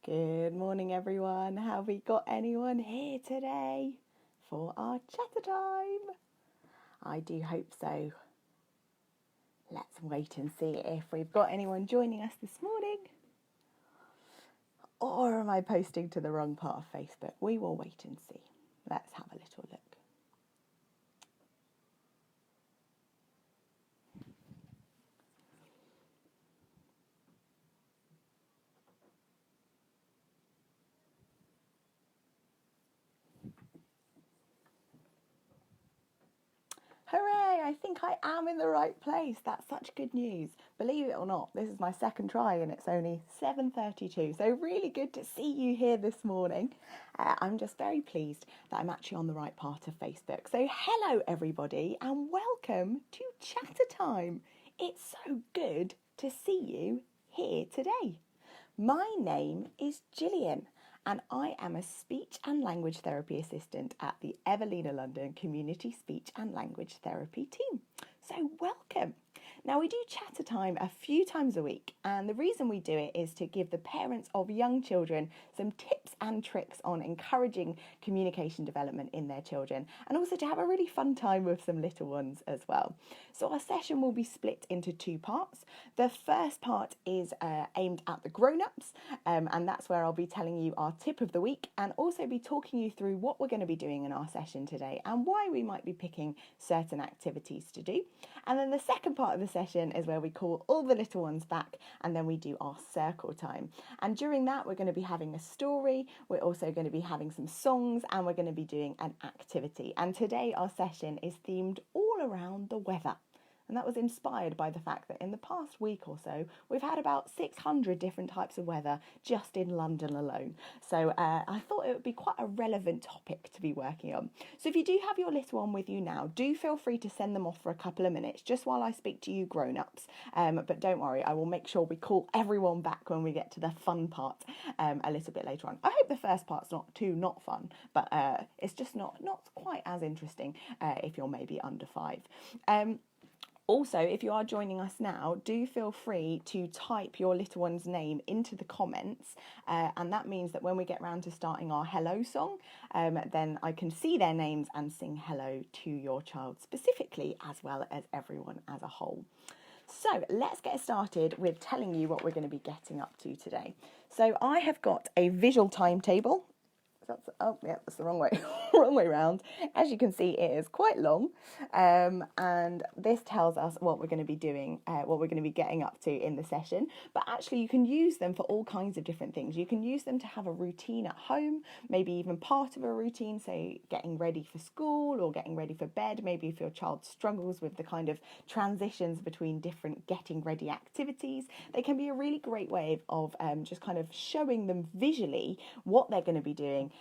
Good morning, everyone. Have we got anyone here today for our chatter time? I do hope so. Let's wait and see if we've got anyone joining us this morning. Or am I posting to the wrong part of Facebook? We will wait and see. Let's have a little look. Hooray, I think I am in the right place. That's such good news. Believe it or not, this is my second try and it's only 7:32. So really good to see you here this morning. I'm just very pleased that I'm actually on the right part of Facebook. So hello everybody and welcome to Chattertime. It's so good to see you here today. My name is Gillian and I am a speech and language therapy assistant at the Evelina London Community Speech and Language Therapy team. So welcome. Now we do chatter time a few times a week, and the reason we do it is to give the parents of young children some tips and tricks on encouraging communication development in their children, and also to have a really fun time with some little ones as well. So our session will be split into two parts. The first part is aimed at the grown-ups, and that's where I'll be telling you our tip of the week and also be talking you through what we're going to be doing in our session today and why we might be picking certain activities to do. And then the second part of the session is where we call all the little ones back and then we do our circle time. And during that, we're going to be having a story. We're also going to be having some songs and we're going to be doing an activity. And today our session is themed all around the weather. And that was inspired by the fact that in the past week or so, we've had about 600 different types of weather just in London alone. So I thought it would be quite a relevant topic to be working on. So if you do have your little one with you now, do feel free to send them off for a couple of minutes, just while I speak to you grown-ups. But don't worry, I will make sure we call everyone back when we get to the fun part a little bit later on. I hope the first part's not fun, but it's just not quite as interesting if you're maybe under 5. Also, if you are joining us now, do feel free to type your little one's name into the comments, and that means that when we get round to starting our hello song, then I can see their names and sing hello to your child specifically, as well as everyone as a whole. So let's get started with telling you what we're going to be getting up to today. So I have got a visual timetable. That's the wrong way, wrong way round. As you can see, it is quite long, and this tells us what we're going to be doing, what we're going to be getting up to in the session. But actually, you can use them for all kinds of different things. You can use them to have a routine at home, maybe even part of a routine, so getting ready for school or getting ready for bed. Maybe if your child struggles with the kind of transitions between different getting ready activities, they can be a really great way of just kind of showing them visually what they're going to be doing.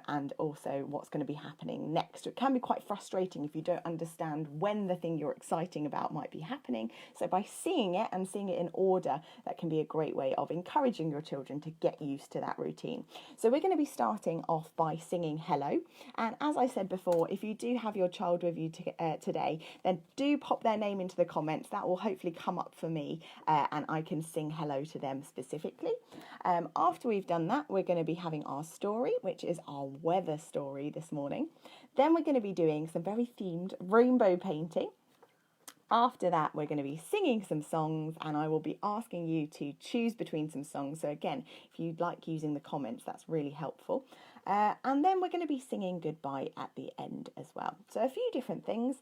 And also what's going to be happening next. It can be quite frustrating if you don't understand when the thing you're exciting about might be happening. So by seeing it and seeing it in order, that can be a great way of encouraging your children to get used to that routine. So we're going to be starting off by singing hello. And as I said before, if you do have your child with you today, then do pop their name into the comments. That will hopefully come up for me and I can sing hello to them specifically. After we've done that, we're going to be having our story, which is our weather story this morning. Then we're going to be doing some very themed rainbow painting. After that, we're going to be singing some songs and I will be asking you to choose between some songs. So again, if you'd like using the comments, that's really helpful. And then we're going to be singing goodbye at the end as well. So a few different things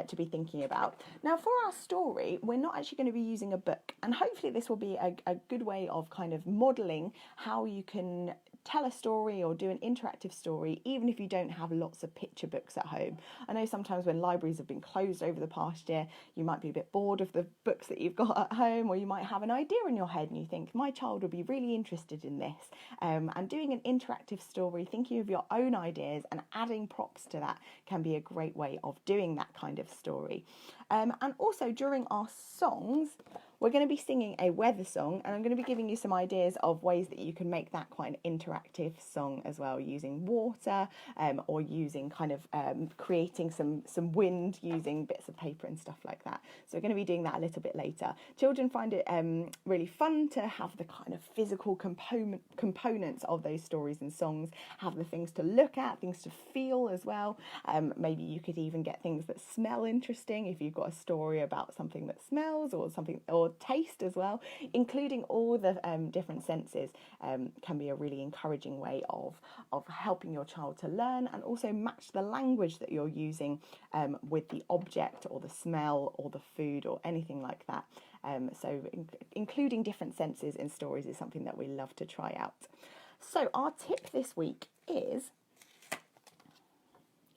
to be thinking about. Now for our story, we're not actually going to be using a book, and hopefully this will be a good way of kind of modelling how you can tell a story or do an interactive story even if you don't have lots of picture books at home. I know sometimes when libraries have been closed over the past year, you might be a bit bored of the books that you've got at home, or you might have an idea in your head and you think, my child would be really interested in this. And doing an interactive story, thinking of your own ideas and adding props to that can be a great way of doing that kind of story. And also during our songs, we're going to be singing a weather song, and I'm going to be giving you some ideas of ways that you can make that quite an interactive song as well, using water or using kind of creating some wind using bits of paper and stuff like that. So we're going to be doing that a little bit later. Children find it really fun to have the kind of physical components of those stories and songs, have the things to look at, things to feel as well. Maybe you could even get things that smell interesting if you've got a story about something that smells or something, or taste as well. Including all the different senses can be a really encouraging way of helping your child to learn and also match the language that you're using with the object or the smell or the food or anything like that. So including different senses in stories is something that we love to try out. So our tip this week is,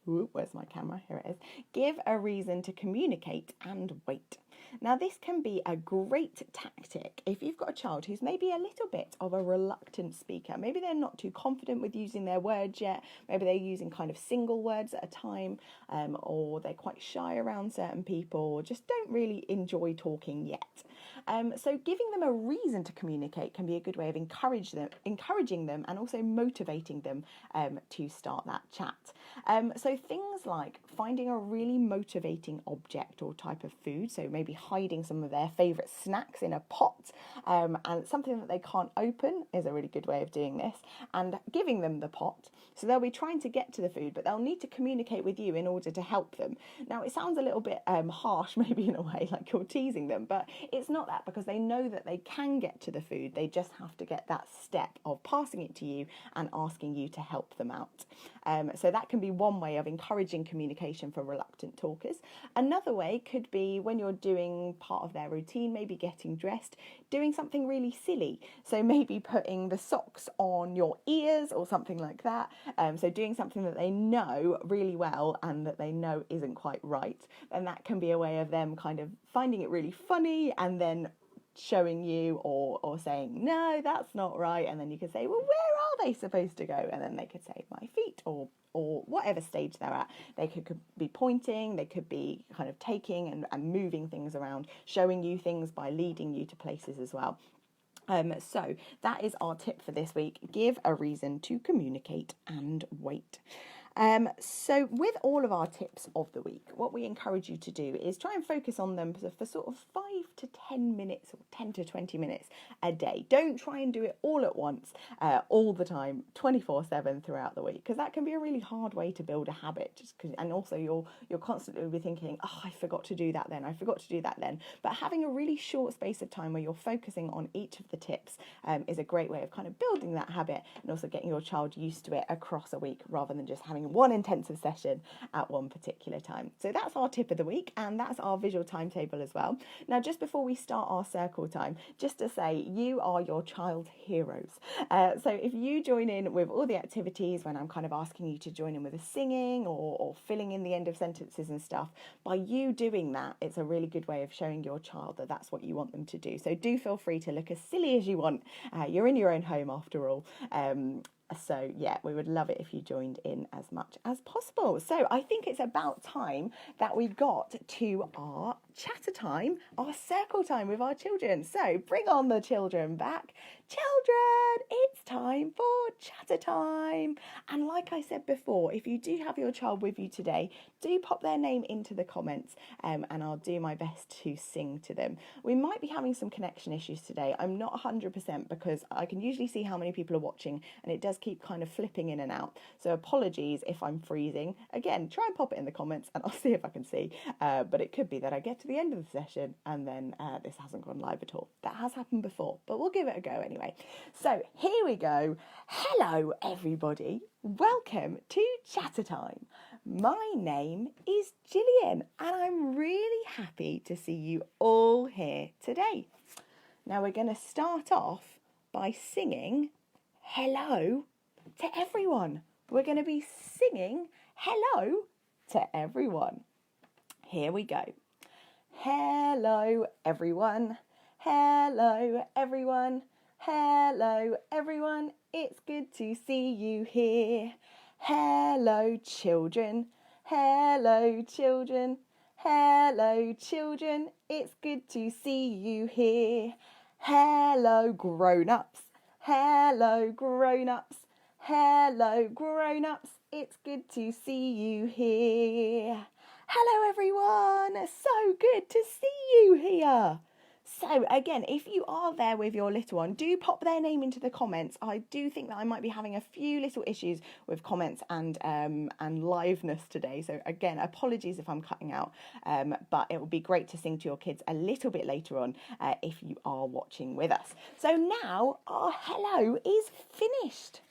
where's my camera? Here it is. Give a reason to communicate and wait. Now, this can be a great tactic if you've got a child who's maybe a little bit of a reluctant speaker. Maybe they're not too confident with using their words yet. Maybe they're using kind of single words at a time, or they're quite shy around certain people, or just don't really enjoy talking yet. So giving them a reason to communicate can be a good way of encouraging them and also motivating them to start that chat. So things like finding a really motivating object or type of food, so maybe hiding some of their favourite snacks in a pot, and something that they can't open is a really good way of doing this, and giving them the pot. So they'll be trying to get to the food, but they'll need to communicate with you in order to help them. Now, it sounds a little bit harsh, maybe in a way, like you're teasing them, but it's not that, because they know that they can get to the food. They just have to get that step of passing it to you and asking you to help them out. So that can be one way of encouraging communication for reluctant talkers. Another way could be when you're doing part of their routine, maybe getting dressed, doing something really silly. So maybe putting the socks on your ears or something like that. So doing something that they know really well and that they know isn't quite right. And that can be a way of them kind of finding it really funny and then showing you or saying, no, that's not right. And then you could say, well, where are they supposed to go? And then they could say, my feet, or whatever stage they're at. They could be pointing, they could be kind of taking and moving things around, showing you things by leading you to places as well. So that is our tip for this week. Give a reason to communicate and wait. So with all of our tips of the week, what we encourage you to do is try and focus on them for sort of 5 to 10 minutes or 10 to 20 minutes a day. Don't try and do it all at once, all the time, 24/7 throughout the week, because that can be a really hard way to build a habit. And also you're constantly be thinking, oh, I forgot to do that then, I forgot to do that then. But having a really short space of time where you're focusing on each of the tips is a great way of kind of building that habit and also getting your child used to it across a week rather than just having one intensive session at one particular time. So that's our tip of the week, and that's our visual timetable as well. Now, just before we start our circle time, just to say, you are your child's heroes. So if you join in with all the activities, when I'm kind of asking you to join in with a singing or filling in the end of sentences and stuff, by you doing that, it's a really good way of showing your child that that's what you want them to do. So do feel free to look as silly as you want. You're in your own home after all. So yeah, we would love it if you joined in as much as possible. So I think it's about time that we got to our chatter time, our circle time with our children. So bring on the children back. Children, it's time for chatter time. And like I said before, if you do have your child with you today, do pop their name into the comments and I'll do my best to sing to them. We might be having some connection issues today. I'm not 100% because I can usually see how many people are watching and it does keep kind of flipping in and out. So apologies if I'm freezing. Again, try and pop it in the comments and I'll see if I can see. But it could be that I get to the end of the session and then this hasn't gone live at all. That has happened before, but we'll give it a go anyway. So here we go. Hello, everybody. Welcome to Chattertime. My name is Gillian and I'm really happy to see you all here today. Now we're going to start off by singing hello to everyone. We're going to be singing hello to everyone. Here we go. Hello, everyone. Hello, everyone. Hello, everyone. It's good to see you here. Hello, children. Hello, children. Hello children, it's good to see you here. Hello grown-ups, hello grown-ups, hello grown-ups, it's good to see you here. Hello everyone, so good to see you here. So again, if you are there with your little one, do pop their name into the comments. I do think that I might be having a few little issues with comments and liveness today. So again, apologies if I'm cutting out, but it would be great to sing to your kids a little bit later on if you are watching with us. So now our hello is finished.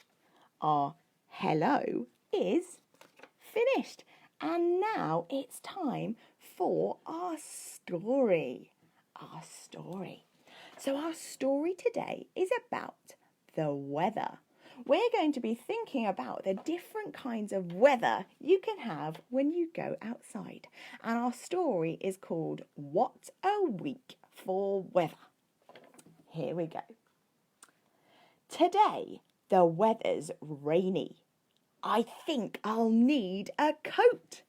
Our hello is finished. And now it's time for our story. Our story. So our story today is about the weather. We're going to be thinking about the different kinds of weather you can have when you go outside. And our story is called What a Week for Weather. Here we go. Today, the weather's rainy. I think I'll need a coat.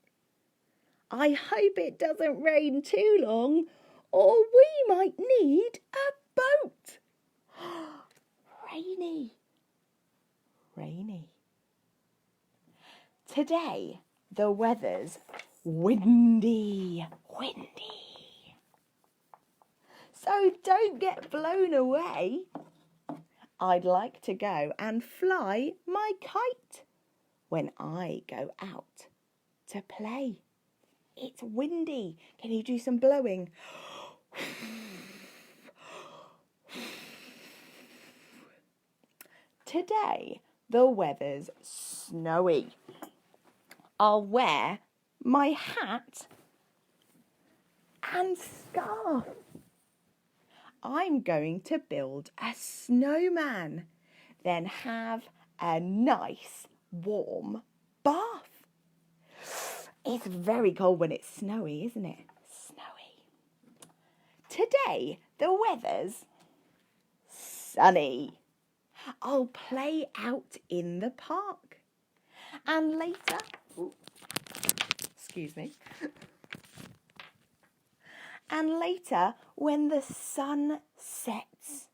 I hope it doesn't rain too long, or we might need a boat. Rainy, rainy. Today, the weather's windy, windy. So don't get blown away. I'd like to go and fly my kite when I go out to play. It's windy. Can you do some blowing? Today, the weather's snowy. I'll wear my hat and scarf. I'm going to build a snowman, then have a nice warm bath. It's very cold when it's snowy, isn't it? Snowy. Today, the weather's sunny. I'll play out in the park. And later, excuse me. And later, when the sun sets,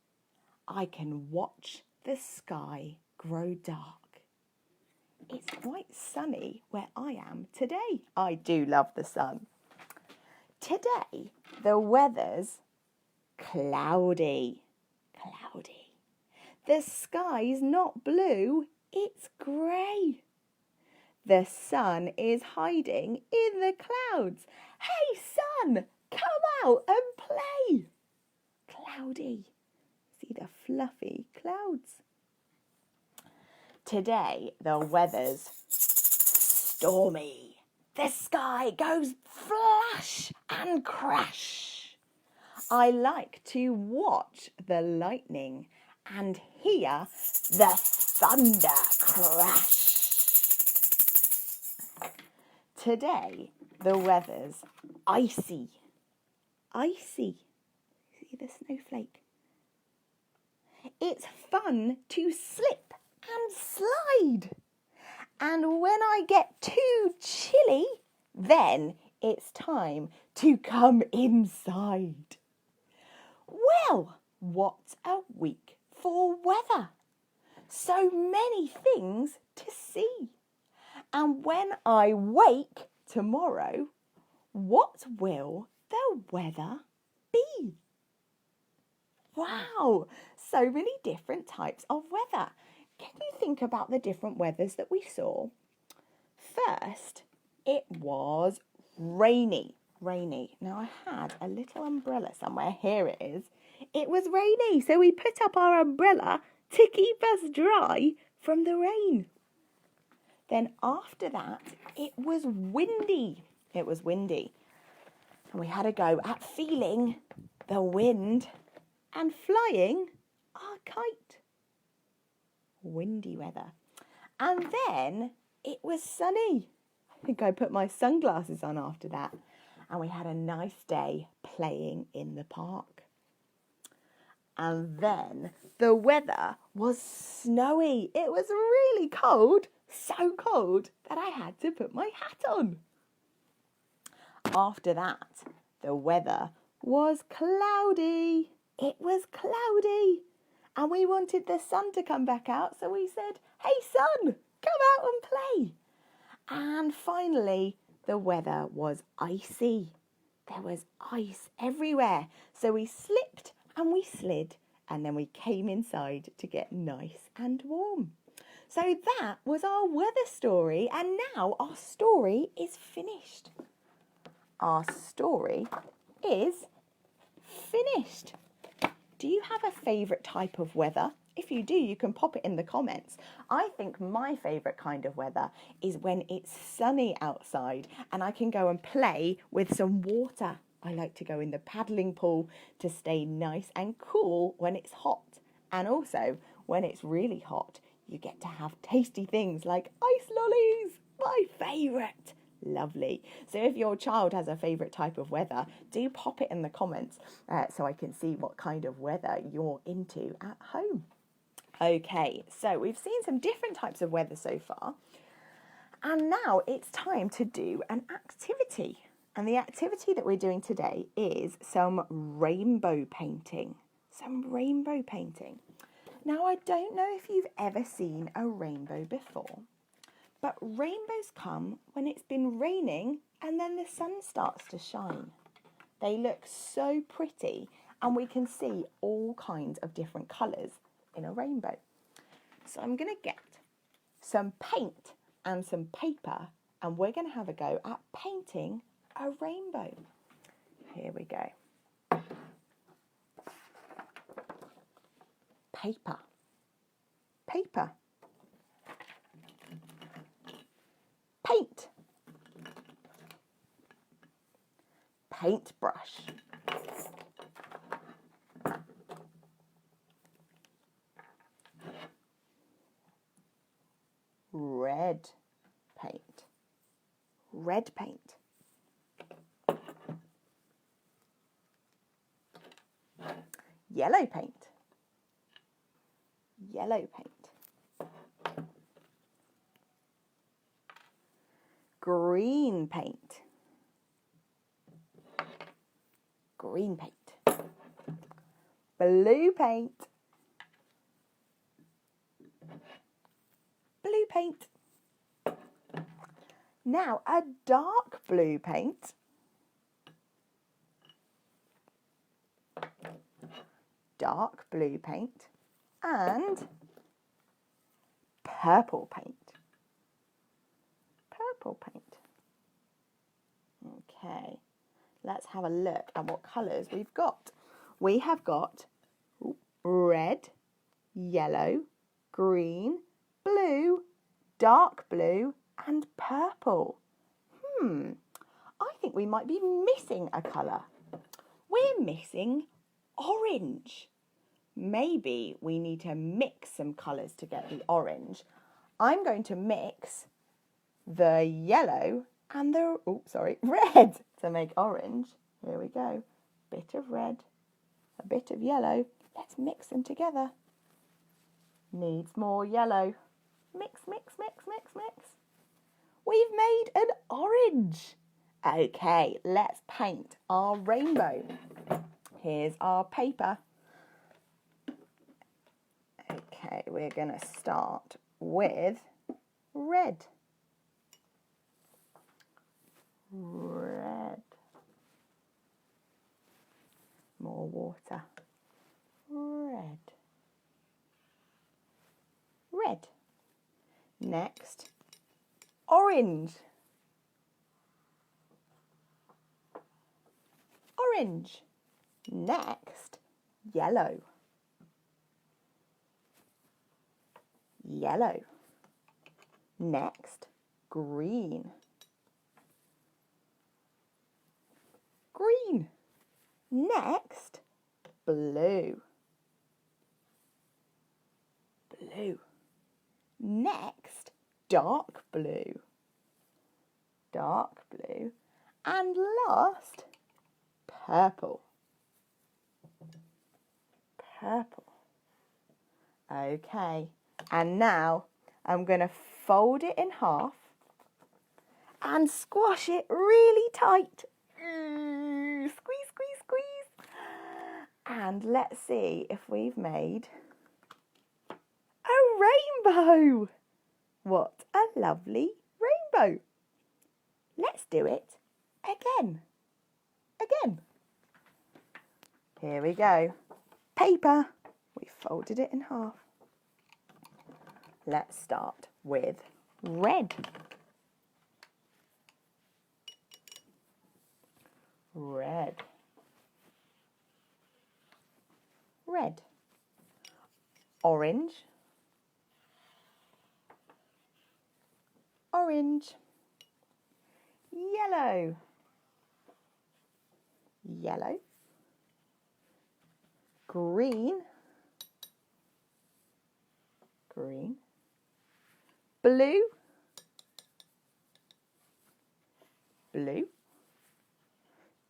I can watch the sky grow dark. It's quite sunny where I am today. I do love the sun. Today, the weather's cloudy. Cloudy. The sky's not blue, it's grey. The sun is hiding in the clouds. Hey, sun, come out and play. Cloudy. See the fluffy clouds. Today, the weather's stormy. The sky goes flash and crash. I like to watch the lightning and hear the thunder crash. Today, the weather's icy. Icy. See the snowflake? It's fun to slip and slide. And when I get too chilly, then it's time to come inside. Well, what a week for weather. So many things to see. And when I wake tomorrow, what will the weather be? Wow, so many different types of weather. Can you think about the different weathers that we saw? First, it was rainy. Rainy. Now, I had a little umbrella somewhere. Here it is. It was rainy, so we put up our umbrella to keep us dry from the rain. Then after that, it was windy. It was windy. And we had a go at feeling the wind and flying our kite. Windy weather. And then it was sunny. I think I put my sunglasses on after that. And we had a nice day playing in the park. And then the weather was snowy. It was really cold, so cold that I had to put my hat on. After that, the weather was cloudy. It was cloudy. And we wanted the sun to come back out, so we said, hey sun, come out and play. And finally, the weather was icy. There was ice everywhere. So we slipped and we slid, and then we came inside to get nice and warm. So that was our weather story, and now our story is finished. Our story is finished. Do you have a favourite type of weather? If you do, you can pop it in the comments. I think my favourite kind of weather is when it's sunny outside and I can go and play with some water. I like to go in the paddling pool to stay nice and cool when it's hot. And also, when it's really hot, you get to have tasty things like ice lollies, my favourite. Lovely. So if your child has a favourite type of weather, do pop it in the comments so I can see what kind of weather you're into at home. Okay, so we've seen some different types of weather so far, and now it's time to do an activity. And the activity that we're doing today is some rainbow painting. Some rainbow painting. Now, I don't know if you've ever seen a rainbow before, but rainbows come when it's been raining and then the sun starts to shine. They look so pretty, and we can see all kinds of different colours in a rainbow. So I'm going to get some paint and some paper, and we're going to have a go at painting a rainbow. Here we go. Paper. Paper. Paint. Paintbrush. Red paint. Red paint. Yellow paint. Yellow paint. Green paint. Green paint. Blue paint. Blue paint. Now a dark blue paint. Dark blue paint. And purple paint. Purple paint. Okay, let's have a look at what colours we've got. We have got red, yellow, green, blue, dark blue and purple. I think we might be missing a colour. We're missing orange. Maybe we need to mix some colours to get the orange. I'm going to mix the yellow and the, red to make orange. Here we go. Bit of red, a bit of yellow. Let's mix them together. Needs more yellow. Mix, mix, mix, mix, mix. We've made an orange. Okay, let's paint our rainbow. Here's our paper. Okay, we're going to start with red. Red. More water. Red. Red. Next, orange. Orange. Next, yellow. Yellow. Next, green. Green. Next, blue. Blue. Next, dark blue. Dark blue. And last, purple. Purple. Okay, and now I'm going to fold it in half and squash it really tight Squeeze, squeeze, squeeze. And let's see if we've made a rainbow. What a lovely rainbow. Let's do it again. Here we go. Paper. We folded it in half. Let's start with red. Red. Red. Orange. Orange. Yellow. Yellow. Green. Green. Blue. Blue.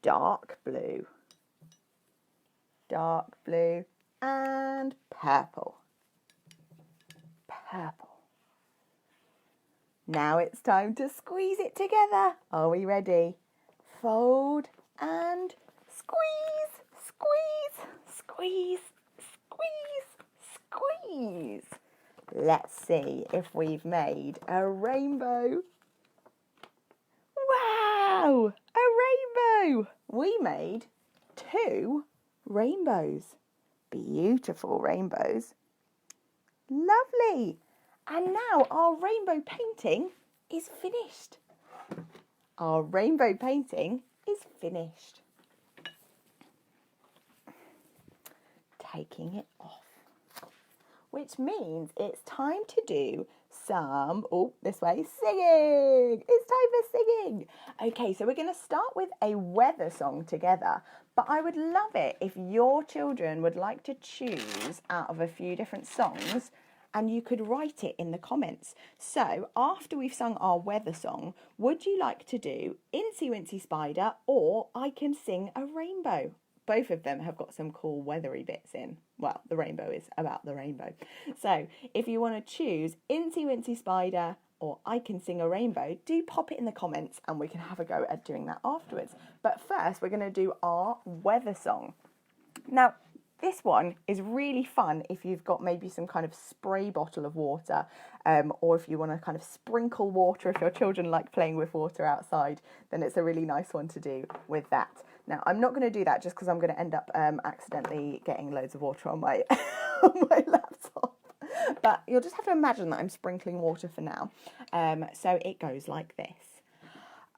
Dark blue. Dark blue. And purple. Purple. Now it's time to squeeze it together. Are we ready? Fold and squeeze, squeeze, squeeze, squeeze, squeeze. Let's see if we've made a rainbow. Wow, a rainbow. We made 2 rainbows. Beautiful rainbows. Lovely. And now our rainbow painting is finished. Our rainbow painting is finished. Taking it off. Which means it's time to do some, this way, singing. It's time for singing. Okay, so we're going to start with a weather song together. But I would love it if your children would like to choose out of a few different songs, and you could write it in the comments. So after we've sung our weather song, would you like to do Incy Wincy Spider or I Can Sing a Rainbow? Both of them have got some cool weathery bits in. Well, the rainbow is about the rainbow. So if you want to choose Incy Wincy Spider or I Can Sing a Rainbow, do pop it in the comments and we can have a go at doing that afterwards. But first, we're going to do our weather song. Now, this one is really fun if you've got maybe some kind of spray bottle of water, or if you want to kind of sprinkle water, if your children like playing with water outside, then it's a really nice one to do with that. Now, I'm not going to do that just because I'm going to end up accidentally getting loads of water on my, on my laptop. But you'll just have to imagine that I'm sprinkling water for now. So it goes like this.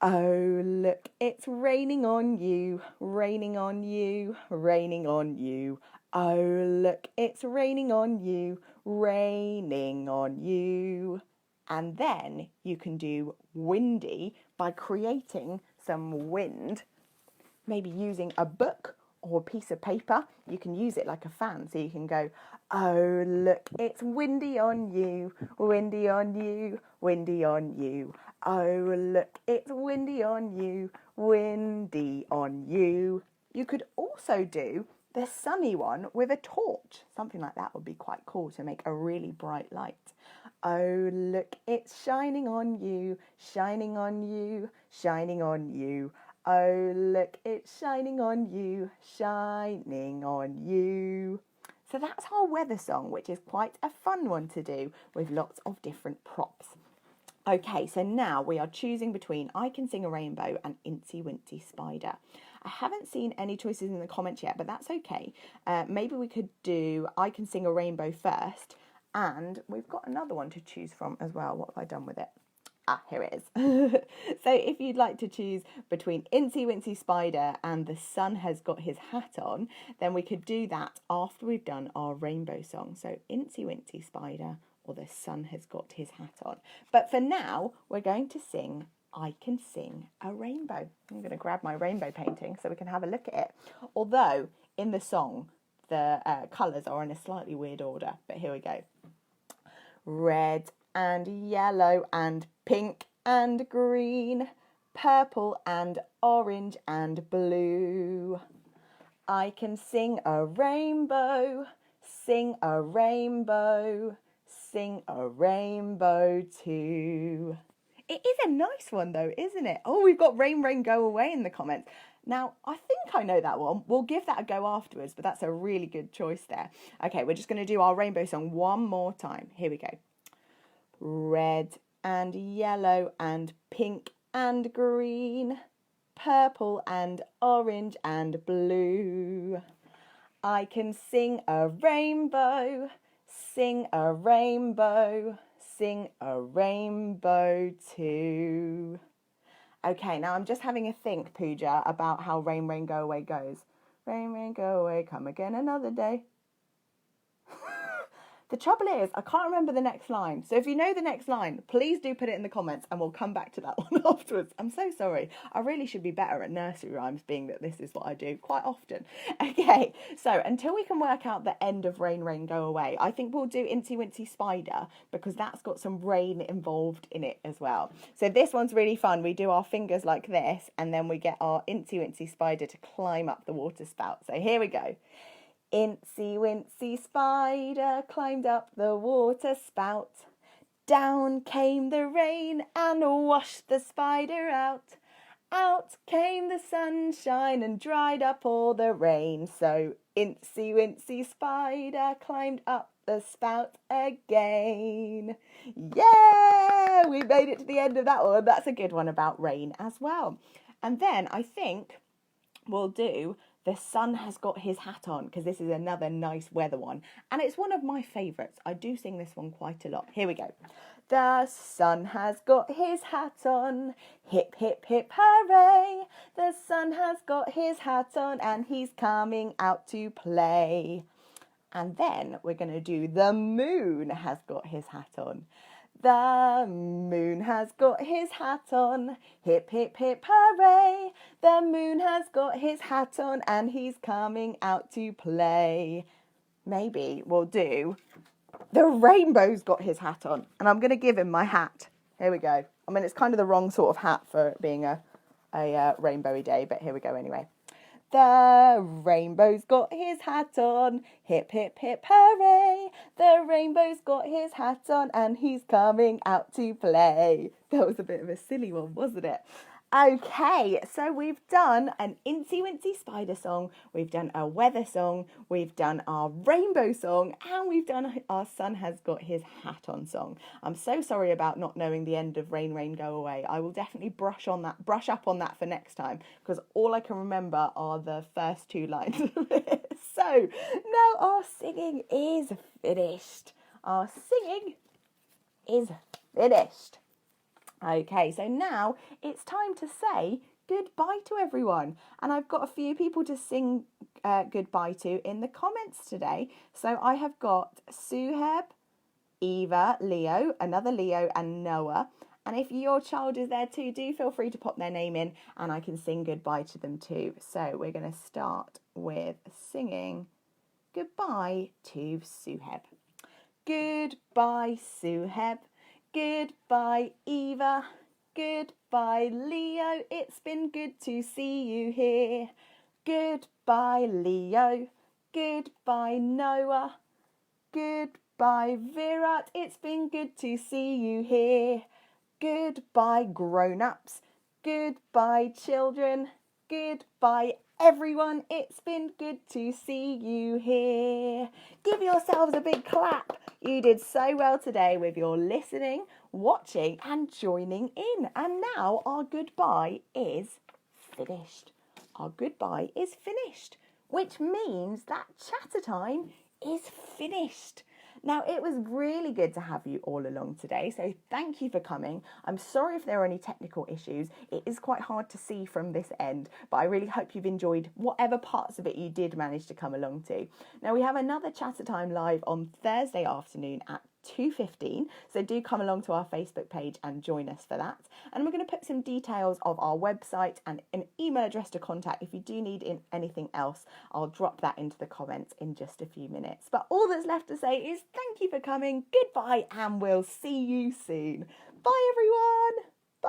Oh, look, it's raining on you, raining on you, raining on you. Oh, look, it's raining on you, raining on you. And then you can do windy by creating some wind, maybe using a book or a piece of paper. You can use it like a fan, so you can go, oh, look, it's windy on you, windy on you, windy on you. Oh, look, it's windy on you, windy on you. You could also do the sunny one with a torch. Something like that would be quite cool to make a really bright light. Oh, look, it's shining on you, shining on you, shining on you. Oh, look, it's shining on you, shining on you. So that's our weather song, which is quite a fun one to do with lots of different props. Okay, so now we are choosing between I Can Sing a Rainbow and Incy Wincy Spider. I haven't seen any choices in the comments yet, but that's okay. Maybe we could do I Can Sing a Rainbow first, and we've got another one to choose from as well. What have I done with it? Ah, here it is. So if you'd like to choose between Incy Wincy Spider and The Sun Has Got His Hat On, then we could do that after we've done our rainbow song. So Incy Wincy Spider or The Sun Has Got His Hat On. But for now, we're going to sing I Can Sing a Rainbow. I'm going to grab my rainbow painting so we can have a look at it. Although in the song, the colours are in a slightly weird order. But here we go. Red and yellow and pink and green, purple and orange and blue. I can sing a rainbow, sing a rainbow, sing a rainbow too. It is a nice one though, isn't it? Oh, we've got Rain, Rain, Go Away in the comments. Now, I think I know that one. We'll give that a go afterwards, but that's a really good choice there. Okay, we're just going to do our rainbow song one more time. Here we go. Red and yellow and pink and green, purple and orange and blue. I can sing a rainbow, sing a rainbow, sing a rainbow too. Okay, now I'm just having a think, Pooja, about how Rain, Rain, Go Away goes. Rain, rain, go away, come again another day. The trouble is, I can't remember the next line. So if you know the next line, please do put it in the comments and we'll come back to that one afterwards. I'm so sorry. I really should be better at nursery rhymes, being that this is what I do quite often. Okay, so until we can work out the end of Rain, Rain, Go Away, I think we'll do Incy Wincy Spider because that's got some rain involved in it as well. So this one's really fun. We do our fingers like this and then we get our Incy Wincy Spider to climb up the water spout. So here we go. Incy Wincy Spider climbed up the water spout. Down came the rain and washed the spider out. Out came the sunshine and dried up all the rain. So Incy Wincy Spider climbed up the spout again. Yeah! We made it to the end of that one. That's a good one about rain as well. And then I think we'll do The Sun Has Got His Hat On, because this is another nice weather one. And it's one of my favourites. I do sing this one quite a lot. Here we go. The sun has got his hat on. Hip, hip, hip, hooray. The sun has got his hat on and he's coming out to play. And then we're going to do The Moon Has Got His Hat On. The moon has got his hat on, hip, hip, hip, hooray. The moon has got his hat on and he's coming out to play. Maybe we'll do The Rainbow's Got His Hat On. And I'm going to give him my hat. Here we go. I mean, it's kind of the wrong sort of hat for it being a rainbowy day, but here we go anyway. The rainbow's got his hat on, hip, hip, hip, hooray. The rainbow's got his hat on and he's coming out to play. That was a bit of a silly one, wasn't it? Okay, so we've done an Incy Wincy Spider song, we've done a weather song, we've done our rainbow song, and we've done our Sun Has Got His Hat On song. I'm so sorry about not knowing the end of Rain, Rain, Go Away. I will definitely brush up on that for next time, because all I can remember are the first two lines of it. So, now our singing is finished. Our singing is finished. Okay, so now it's time to say goodbye to everyone. And I've got a few people to sing goodbye to in the comments today. So I have got Suheb, Eva, Leo, another Leo and Noah. And if your child is there too, do feel free to pop their name in and I can sing goodbye to them too. So we're going to start with singing goodbye to Suheb. Goodbye, Suheb. Goodbye, Eva. Goodbye, Leo. It's been good to see you here. Goodbye, Leo. Goodbye, Noah. Goodbye, Virat. It's been good to see you here. Goodbye, grown-ups. Goodbye, children. Goodbye, everyone. It's been good to see you here. Give yourselves a big clap. You did so well today with your listening, watching and joining in. And now our goodbye is finished. Our goodbye is finished, which means that Chattertime is finished. Now, it was really good to have you all along today, so thank you for coming. I'm sorry if there are any technical issues. It is quite hard to see from this end, but I really hope you've enjoyed whatever parts of it you did manage to come along to. Now, we have another Chattertime live on Thursday afternoon at 2:15, so do come along to our Facebook page and join us for that. And we're going to put some details of our website and an email address to contact if you do need anything else. I'll drop that into the comments in just a few minutes. But all that's left to say is thank you for coming, goodbye, and we'll see you soon. Bye everyone!